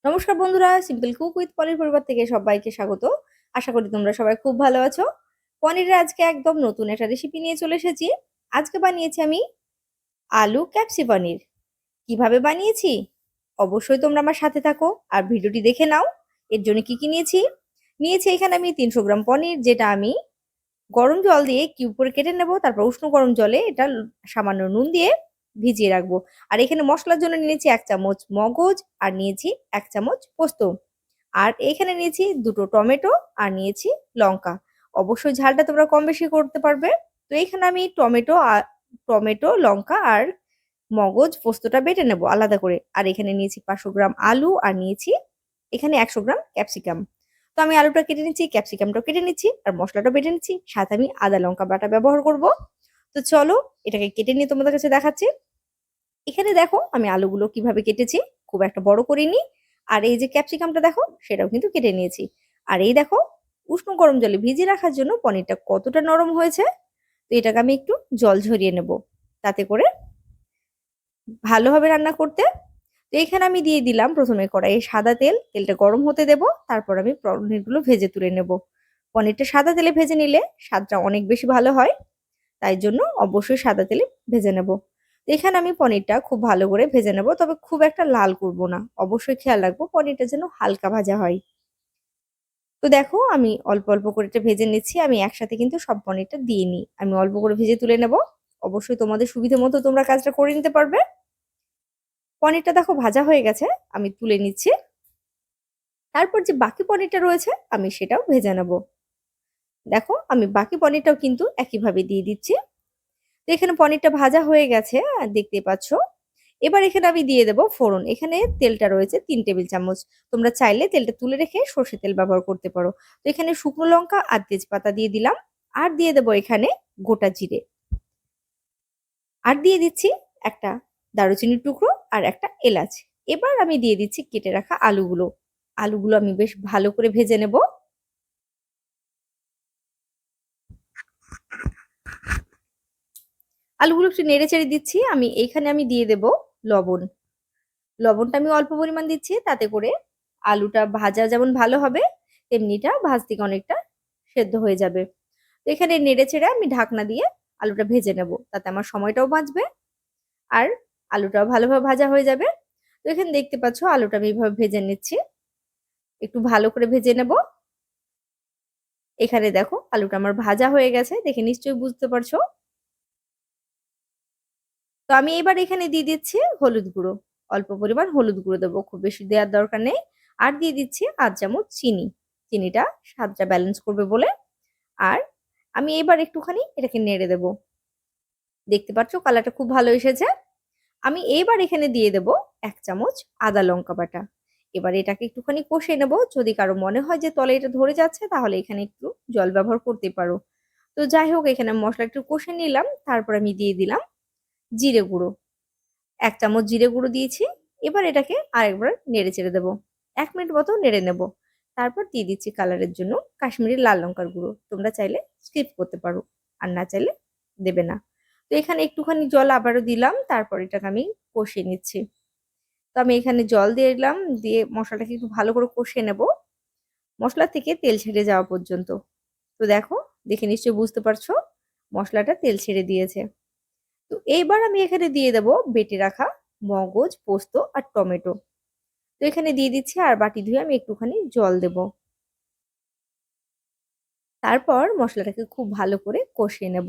নমস্কার বন্ধুরা, simple cook with পনির পরিবার থেকে সবাইকে স্বাগত। আশা করি তোমরা সবাই খুব ভালো আছো। পনিরের আজকে একদম নতুন একটা রেসিপি নিয়ে চলে এসেছি। আজকে বানিয়েছি আমি আলু ক্যাপসি পনির। কিভাবে বানিয়েছি অবশ্যই তোমরা আমার সাথে থাকো আর ভিডিওটি দেখে নাও। এর জন্য কি কি নিয়েছি নিয়েছি এখানে আমি 300 গ্রাম পনির, যেটা আমি গরম জল দিয়ে কিউব করে কেটে নেব। তারপর উষ্ণ গরম জলে এটা সামান্য নুন দিয়ে ভিজিয়ে রাখবো। আর এখানে মশলার জন্য নিয়েছি 1 চামচ মগজ, আর নিয়েছি 1 চামচ পোস্ত, আর এখানে নিয়েছি 2টো টমেটো, আর নিয়েছি লঙ্কা। অবশ্যই ঝালটা তোমরা কম বেশি করতে পারবে। তো এখানে আমি টমেটো লঙ্কা আর মগজ পোস্তটা বেটে নেব আলাদা করে। আর এখানে নিয়েছি 500 গ্রাম আলু, আর নিয়েছি এখানে 100 গ্রাম ক্যাপসিকাম। তো আমি আলুটা কেটে নিচ্ছি, ক্যাপসিকামটাও কেটে নিচ্ছি, আর মশলাটা বেটে নিচ্ছি। সাথে আমি আদা লঙ্কা বাটা ব্যবহার করব। তো চলো এটাকে কেটে নিয়ে তোমাদের কাছে দেখাচ্ছি। এখানে দেখো আমি আলুগুলো কিভাবে কেটেছি, খুব একটা বড় করিনি। আর এই যে ক্যাপসিকামটা দেখো, সেটাও কিন্তু কেটে নিয়েছি। আর এই দেখো উষ্ণ গরম জলে ভিজিয়ে রাখার জন্য পনিরটা কতটা নরম হয়েছে। তো এটাকে আমি একটু জল ঝরিয়ে নেব, তাতে করে ভালো হবে রান্না করতে। তো এখানে আমি দিয়ে দিলাম প্রথমে কড়াইয়ে সাদা তেল। তেলটা গরম হতে দেব, তারপর আমি পনিরগুলো ভেজে তুলে নেব। পনিরটা সাদা তেলে ভেজে নিলে স্বাদটা অনেক বেশি ভালো হয়, তাই জন্য অবশ্যই সাদা তেলে ভেজে নেব। তো এখানে আমি পনিরটা খুব ভালো করে ভেজে নেব, তবে খুব একটা লাল করব না। অবশ্যই খেয়াল রাখবো পনিরটা যেন হালকা ভাজা হয়। তো দেখো আমি অল্প অল্প করে এটা ভেজে নিচ্ছি। আমি একসাথে কিন্তু সব পনিরটা দিয়ে নিই, আমি অল্প করে ভেজে তুলে নেব। অবশ্যই তোমাদের সুবিধা মতো তোমরা কাজটা করে নিতে পারবে। পনিরটা দেখো ভাজা হয়ে গেছে, আমি তুলে নিচ্ছি। তারপর যে বাকি পনিরটা রয়েছে আমি সেটাও ভেজে নেব। দেখো আমি বাকি পনিরটাও কিন্তু একইভাবে দিয়ে দিচ্ছি। তো এখানে পনিরটা ভাজা হয়ে গেছে, আর দেখতে পাচ্ছ। এবার এখানে আমি দিয়ে দেব ফোড়ন। এখানে তেলটা রয়েছে 3 টেবিল চামচ। তোমরা চাইলে তেলটা তুলে রেখে সর্ষে তেল ব্যবহার করতে পারো। তো এখানে শুকনো লঙ্কা আর তেজপাতা দিয়ে দিলাম, আর দিয়ে দেবো এখানে গোটা জিরে, আর দিয়ে দিচ্ছি একটা দারুচিনির টুকরো আর একটা এলাচ। এবার আমি দিয়ে দিচ্ছি কেটে রাখা আলুগুলো। আলুগুলো আমি বেশ ভালো করে ভেজে নেব। আলুগুলো একটু নেড়ে চেড়ে দিচ্ছি। আমি দিয়ে দেব লবণ। লবণটা আমি অল্প পরিমাণ দিচ্ছি, তাতে করে আলুটা ভাজা যেমন ভালো হবে, তেমনিটা ভাজ থেকে অনেকটা সেদ্ধ হয়ে যাবে। তো এখানে নেড়ে চেড়ে আমি ঢাকনা দিয়ে আলুটা ভেজে নেব, তাতে আমার সময়টাও বাঁচবে আর আলুটাও ভালোভাবে ভাজা হয়ে যাবে। তো এখানে দেখতে পাচ্ছ আলুটা আমি এইভাবে ভেজে নিচ্ছি, একটু ভালো করে ভেজে নেব। এখানে দেখো আলুটা আমার ভাজা হয়ে গেছে, দেখে নিশ্চয়ই বুঝতে পারছো। তো আমি এবার এখানে দিয়ে দিচ্ছি হলুদ গুঁড়ো। অল্প পরিমাণ হলুদ গুঁড়ো দেবো, খুব বেশি দেওয়ার দরকার নেই। আর দিয়ে দিচ্ছি 1/2 চামচ চিনি। চিনিটা স্বাদটা ব্যালেন্স করবে বলে। আর আমি এবার একটুখানি এটাকে নেড়ে দেব। দেখতে পাচ্ছ কালারটা খুব ভালো এসেছে। আমি এবার এখানে দিয়ে দেব 1 চামচ আদা লঙ্কা বাটা। এবার এটাকে একটুখানি কষিয়ে নেব। যদি কারো মনে হয় যে তলে এটা ধরে যাচ্ছে, তাহলে এখানে একটু জল ব্যবহার করতে পারো। তো যাই হোক, এখানে মশলা একটু কষে নিলাম। তারপর আমি দিয়ে দিলাম জিরে গুঁড়ো। 1 চামচ জিরে গুঁড়ো দিয়েছি। এবার এটাকে আরেকবার নেড়ে চেড়ে দেবো। 1 মিনিট মতো নেড়ে নেব। তারপর দিয়ে দিচ্ছি কালারের জন্য কাশ্মীরি লাল লঙ্কার গুঁড়ো। তোমরা চাইলে স্কিপ করতে পারো, আর না চাইলে দেবে না। তো এখানে একটুখানি জল আবারও দিলাম, তারপর এটাকে আমি কষিয়ে নিচ্ছি। তো আমি এখানে জল দিয়ে দিলাম, দিয়ে মশলাটাকে একটু ভালো করে কষিয়ে নেব, মশলা থেকে তেল ছেড়ে যাওয়া পর্যন্ত। তো দেখো, দেখে নিশ্চয়ই বুঝতে পারছো মশলাটা তেল ছেড়ে দিয়েছে। তো এইবার আমি এখানে দিয়ে দেব বেটে রাখা মগজ পোস্ত আর টমেটো। তো এখানে দিয়ে দিচ্ছি, আর বাটি ধুয়ে আমি একটুখানি জল দেব। তারপর মশলাটাকে খুব ভালো করে কষিয়ে নেব।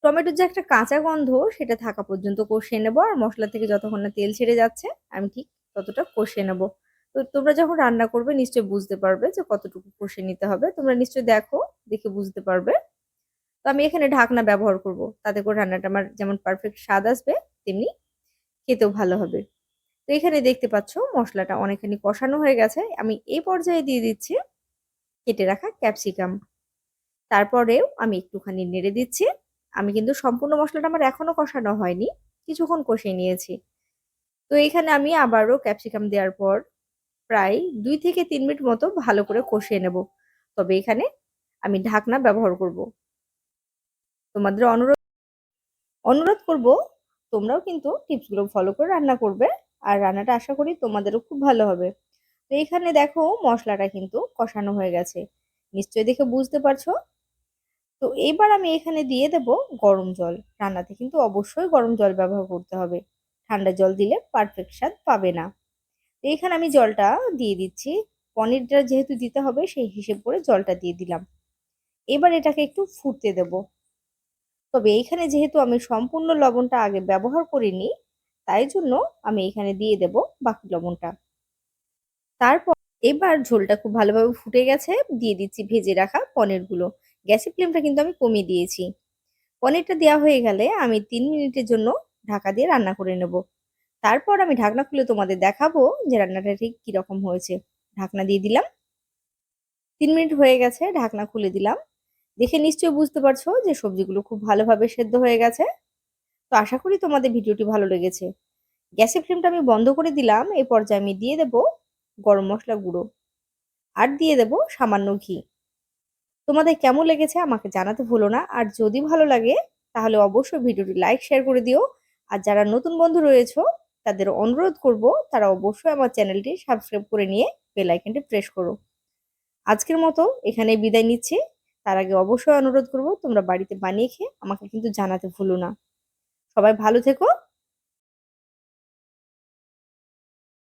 টমেটোর যে একটা কাঁচা গন্ধ, সেটা থাকা পর্যন্ত কষিয়ে নেব। আর মশলা থেকে যতক্ষণ না তেল ছেড়ে যাচ্ছে, আমি ঠিক ততটা কষিয়ে নেব। তো তোমরা যখন রান্না করবে নিশ্চয়ই বুঝতে পারবে যে কতটুকু কষিয়ে নিতে হবে। তোমরা নিশ্চয়ই দেখো, দেখে বুঝতে পারবে। তো আমি এখানে ঢাকনা ব্যবহার করব, তাতে করে রান্নাটা আমার যেমন পারফেক্ট স্বাদ আসবে, তেমনি খেতেও ভালো হবে। তো এখানে দেখতে পাচ্ছ মশলাটা অনেকখানি কষানো হয়ে গেছে। আমি এই পর্যায়ে দিয়ে দিচ্ছি কেটে রাখা ক্যাপসিকাম। তারপরেও আমি একটুখানি নেড়ে দিচ্ছি। আমি কিন্তু সম্পূর্ণ মশলাটা আমার এখনো কষানো হয়নি, কিছুক্ষণ কষিয়ে নিয়েছি। তো এখানে আমি আবারও ক্যাপসিকাম দেওয়ার পর প্রায় 2 থেকে 3 মিনিট মতো ভালো করে কষিয়ে নেব। তবে এখানে আমি ঢাকনা ব্যবহার করব। তোমাদের অনুরোধ করব তোমরাও কিন্তু টিপসগুলো ফলো করে রান্না করবে। আর রান্নাটা আশা করি তোমাদেরও খুব ভালো হবে। তো এখানে দেখো মশলাটা কিন্তু কষানো হয়ে গেছে, নিশ্চয়ই দেখে বুঝতে পারছো। তো এবার আমি এখানে দিয়ে দেব গরম জল। রান্নাতে কিন্তু অবশ্যই গরম জল ব্যবহার করতে হবে, ঠান্ডা জল দিলে পারফেক্ট স্বাদ পাবে না। তো এখানে আমি জলটা দিয়ে দিচ্ছি, পনিরটা যেহেতু দিতে হবে সেই হিসেব করে জলটা দিয়ে দিলাম। এবার এটাকে একটু ফুটতে দেব। তবে এইখানে যেহেতু আমি সম্পূর্ণ লবণটা আগে ব্যবহার করিনি, তাই জন্য আমি এখানে দিয়ে দেব বাকি লবণটা। তারপর এবার ঝোলটা খুব ভালোভাবে ফুটে গেছে, দিয়ে দিচ্ছি ভেজে রাখা পনিরগুলো। গ্যাসের ফ্লেমটা কিন্তু আমি কমিয়ে দিয়েছি। পনিরটা দেওয়া হয়ে গেলে আমি 3 মিনিটের জন্য ঢাকা দিয়ে রান্না করে নেব। তারপর আমি ঢাকনা খুলে তোমাদের দেখাবো যে রান্নাটা ঠিক কিরকম হয়েছে। ঢাকনা দিয়ে দিলাম, 3 মিনিট হয়ে গেছে, ঢাকনা খুলে দিলাম। দেখে নিশ্চয়ই বুঝতে পারছো যে সবজিগুলো খুব ভালোভাবে সেদ্ধ হয়ে গেছে। তো আশা করি তোমাদের ভিডিওটি ভালো লেগেছে। গ্যাসের ফ্লেমটা আমি বন্ধ করে দিলাম। এই পর্যায়ে আমি দিয়ে দেব গরম মশলা গুঁড়ো, আর দিয়ে দেব সামান্য ঘি। তোমাদের কেমন লেগেছে আমাকে জানাতে ভুলো না, আর যদি ভালো লাগে তাহলে অবশ্যই ভিডিওটি লাইক শেয়ার করে দিও। আর যারা নতুন বন্ধু রয়েছো তাদের অনুরোধ করব তারা অবশ্যই আমার চ্যানেলটি সাবস্ক্রাইব করে নিয়ে বেল আইকনটি প্রেস করো। আজকের মতো এখানে বিদায় নিচ্ছি। তার আগে অবশ্যই অনুরোধ করব তোমরা বাড়িতে বানিয়ে খেয়ে আমাকে কিন্তু জানাতে ভুলো না। সবাই ভালো থেকো।